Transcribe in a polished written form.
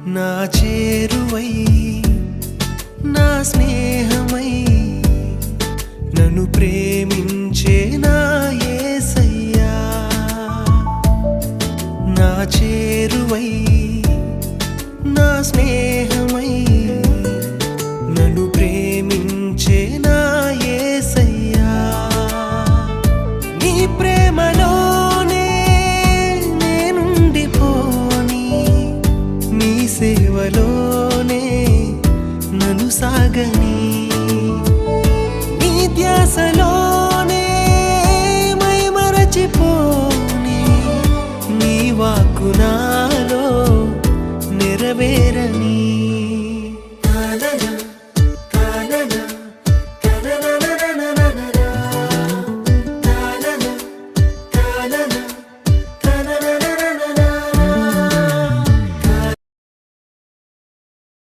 నా చేరువై నా స్నేహమై నన్ను ప్రేమించే నా యేసయ్యా నా చేరువై నా స్నేహమై నన్ను ప్రేమించే నా యేసయ్యా నీ ప్రేమలోనే నేనుండిపోని నీ సేవలోనే నన్ను సాగని నీ ధ్యాసలోనే మైమరచిపోని నీ వాక్కు నాలో నెరవేరని